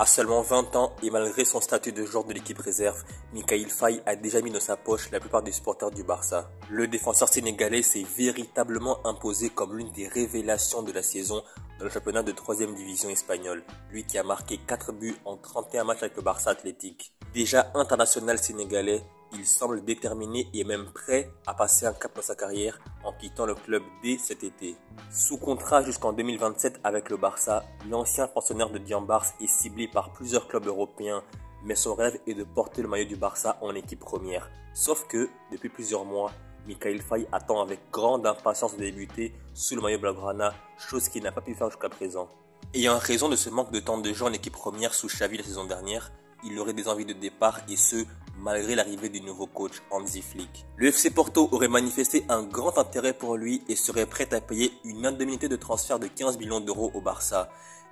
À seulement 20 ans et malgré son statut de joueur de l'équipe réserve, Mikayil Faye a déjà mis dans sa poche la plupart des supporters du Barça. Le défenseur sénégalais s'est véritablement imposé comme l'une des révélations de la saison dans le championnat de 3e division espagnole, lui qui a marqué 4 buts en 31 matchs avec le Barça Athletic. Déjà international sénégalais, il semble déterminé et même prêt à passer un cap dans sa carrière en quittant le club dès cet été. Sous contrat jusqu'en 2027 avec le Barça, l'ancien pensionnaire de Diambars est ciblé par plusieurs clubs européens, mais son rêve est de porter le maillot du Barça en équipe première. Sauf que, depuis plusieurs mois, Mikayil Faye attend avec grande impatience de débuter sous le maillot blaugrana, chose qu'il n'a pas pu faire jusqu'à présent. Et en raison de ce manque de temps de jeu en équipe première sous Xavi la saison dernière, il aurait des envies de départ et ce, malgré l'arrivée du nouveau coach Hansi Flick. Le FC Porto aurait manifesté un grand intérêt pour lui et serait prêt à payer une indemnité de transfert de 15 millions d'euros au Barça.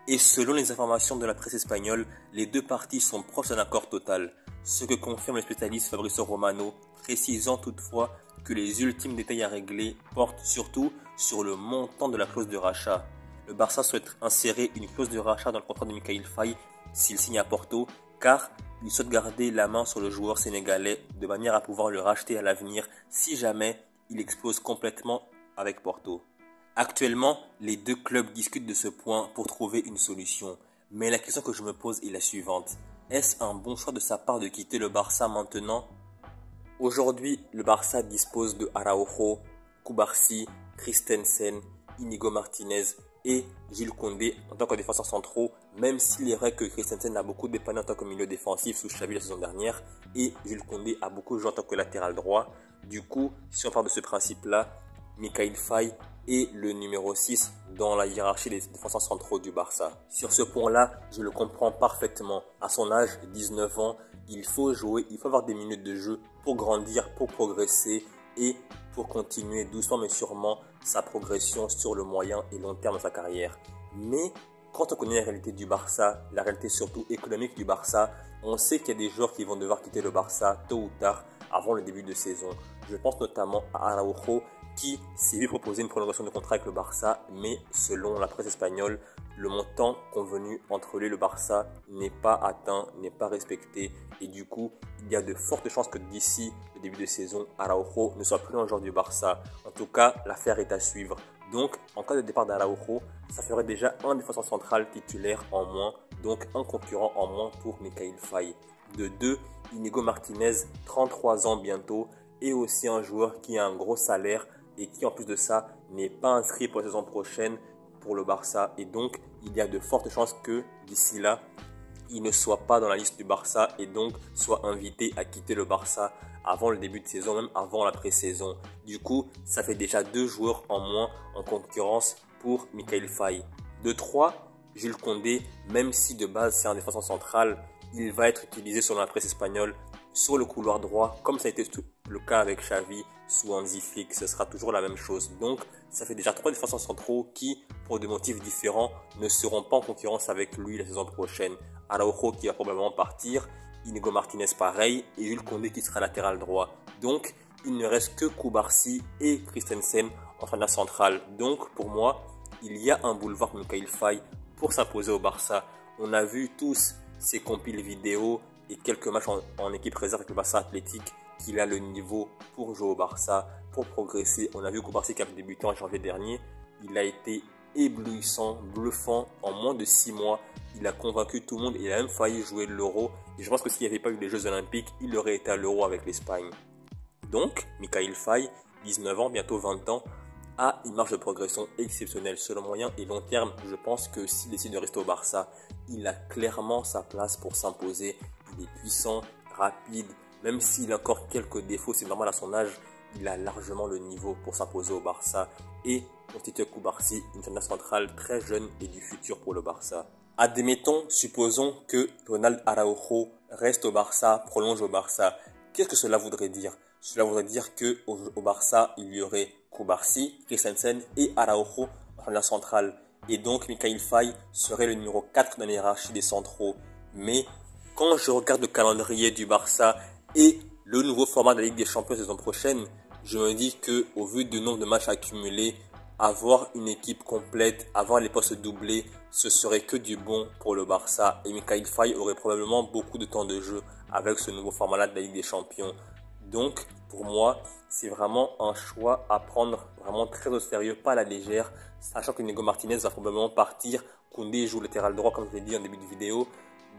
Et selon les informations de la presse espagnole, les deux parties sont proches d'un accord total, ce que confirme le spécialiste Fabrizio Romano, précisant toutefois que les ultimes détails à régler portent surtout sur le montant de la clause de rachat. Le Barça souhaite insérer une clause de rachat dans le contrat de Mikayil Faye s'il signe à Porto, car il souhaite garder la main sur le joueur sénégalais de manière à pouvoir le racheter à l'avenir si jamais il explose complètement avec Porto. Actuellement, les deux clubs discutent de ce point pour trouver une solution. Mais la question que je me pose est la suivante. Est-ce un bon choix de sa part de quitter le Barça maintenant? Aujourd'hui, le Barça dispose de Araujo, Cubarsí, Christensen, Íñigo Martínez et Jules Koundé en tant que défenseurs centraux, même s'il est vrai que Christensen a beaucoup dépanné en tant que milieu défensif sous Xavi la saison dernière et Jules Koundé a beaucoup joué en tant que latéral droit. Du coup, si on part de ce principe-là, Mikayil Faye est le numéro 6 dans la hiérarchie des défenseurs centraux du Barça. Sur ce point-là, je le comprends parfaitement. À son âge, 19 ans, il faut jouer, il faut avoir des minutes de jeu pour grandir, pour progresser et pour continuer doucement mais sûrement sa progression sur le moyen et long terme de sa carrière. Mais quand on connaît la réalité du Barça, la réalité surtout économique du Barça, on sait qu'il y a des joueurs qui vont devoir quitter le Barça tôt ou tard avant le début de saison. Je pense notamment à Araujo qui s'est vu proposer une prolongation de contrat avec le Barça, mais selon la presse espagnole, le montant convenu entre lui et le Barça n'est pas atteint, n'est pas respecté et du coup, il y a de fortes chances que d'ici le début de saison, Araujo ne soit plus un joueur du Barça. En tout cas, l'affaire est à suivre. Donc, en cas de départ d'Araujo, ça ferait déjà un défenseur central titulaire en moins, donc un concurrent en moins pour Mikayil Faye. De 2, Íñigo Martínez, 33 ans bientôt, et aussi un joueur qui a un gros salaire et qui en plus de ça n'est pas inscrit pour la saison prochaine pour le Barça. Et donc, il y a de fortes chances que d'ici là, il ne soit pas dans la liste du Barça et donc soit invité à quitter le Barça avant le début de saison, même avant la pré-saison. Du coup, ça fait déjà 2 joueurs en moins en concurrence pour Mikayil Faye. De 3, Jules Koundé, même si de base c'est un défenseur central, il va être utilisé selon la presse espagnole sur le couloir droit, comme ça a été le cas avec Xavi sous Hansi Flick, ce sera toujours la même chose. Donc, ça fait déjà 3 défenseurs centraux qui, pour des motifs différents, ne seront pas en concurrence avec lui la saison prochaine. Araujo qui va probablement partir, Íñigo Martínez pareil, et Jules Koundé qui sera latéral droit. Donc, il ne reste que Cubarsí et Christensen en fin de centrale. Donc, pour moi, il y a un boulevard pour Mikayil Faye pour s'imposer au Barça. On a vu tous ces compiles vidéo et quelques matchs en équipe réserve avec le Barça Athletic qu'il a le niveau pour jouer au Barça, pour progresser. On a vu Cubarsí qui a débuté en janvier dernier. Il a été éblouissant, bluffant en moins de 6 mois. Il a convaincu tout le monde et il a même failli jouer l'Euro. Et je pense que s'il n'y avait pas eu les Jeux Olympiques, il aurait été à l'Euro avec l'Espagne. Donc, Mikayil Faye, 19 ans, bientôt 20 ans, a une marge de progression exceptionnelle sur le moyen et long terme. Je pense que s'il décide de rester au Barça, il a clairement sa place pour s'imposer. Il est puissant, rapide, même s'il a encore quelques défauts, c'est normal à son âge, il a largement le niveau pour s'imposer au Barça et constituer Cubarsí une centrale centrale très jeune et du futur pour le Barça. Admettons, supposons que Ronald Araujo reste au Barça, prolonge au Barça. Qu'est-ce que cela voudrait dire? Cela voudrait dire qu'au Barça, il y aurait Cubarsí, Christensen et Araujo en la centrale. Et donc, Mikayil Faye serait le numéro 4 dans la hiérarchie des centraux. Mais quand je regarde le calendrier du Barça et le nouveau format de la Ligue des Champions saison prochaine, je me dis que au vu du nombre de matchs accumulés, avoir une équipe complète, avoir les postes doublés, ce serait que du bon pour le Barça. Et Mikayil Faye aurait probablement beaucoup de temps de jeu avec ce nouveau format-là de la Ligue des Champions. Donc, pour moi, c'est vraiment un choix à prendre vraiment très au sérieux, pas à la légère, sachant que Inigo Martinez va probablement partir. Koundé joue latéral droit, comme je l'ai dit en début de vidéo.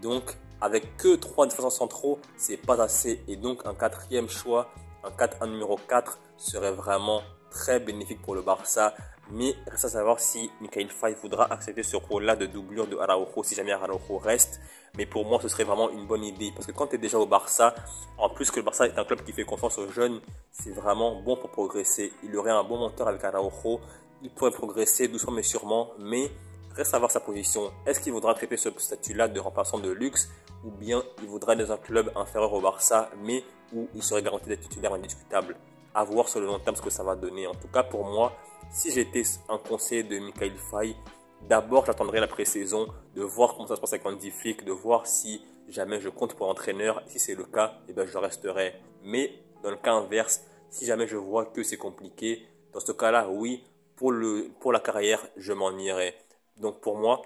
Donc, avec que 3 défenseurs centraux, c'est pas assez. Et donc, un quatrième choix, un numéro 4 serait vraiment très bénéfique pour le Barça. Mais reste à savoir si Mikayil Faye voudra accepter ce rôle-là de doublure de Araujo, si jamais Araujo reste. Mais pour moi, ce serait vraiment une bonne idée. Parce que quand tu es déjà au Barça, en plus que le Barça est un club qui fait confiance aux jeunes, c'est vraiment bon pour progresser. Il aurait un bon mentor avec Araujo. Il pourrait progresser doucement mais sûrement. Mais reste à voir sa position. Est-ce qu'il voudra traiter ce statut-là de remplaçant de luxe, ou bien il voudra être dans un club inférieur au Barça, mais où il serait garanti d'être titulaire indiscutable? À voir sur le long terme ce que ça va donner. En tout cas, pour moi, si j'étais un conseiller de Mikayil Faye, d'abord j'attendrai la pré-saison, de voir comment ça se passe avec Hansi Flick, de voir si jamais je compte pour entraîneur. Si c'est le cas, eh ben, je resterai. Mais dans le cas inverse, si jamais je vois que c'est compliqué, dans ce cas-là, oui, pour la carrière, je m'en irai. Donc pour moi,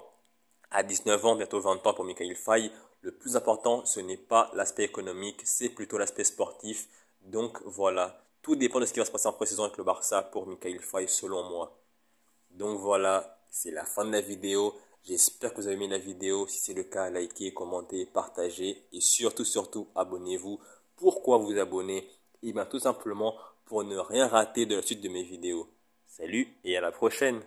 à 19 ans, bientôt 20 ans pour Mikayil Faye, le plus important, ce n'est pas l'aspect économique, c'est plutôt l'aspect sportif. Donc voilà, tout dépend de ce qui va se passer en pré-saison avec le Barça pour Mikayil Faye selon moi. Donc voilà, c'est la fin de la vidéo. J'espère que vous avez aimé la vidéo. Si c'est le cas, likez, commentez, partagez et surtout, abonnez-vous. Pourquoi vous abonner? Eh bien tout simplement pour ne rien rater de la suite de mes vidéos. Salut et à la prochaine!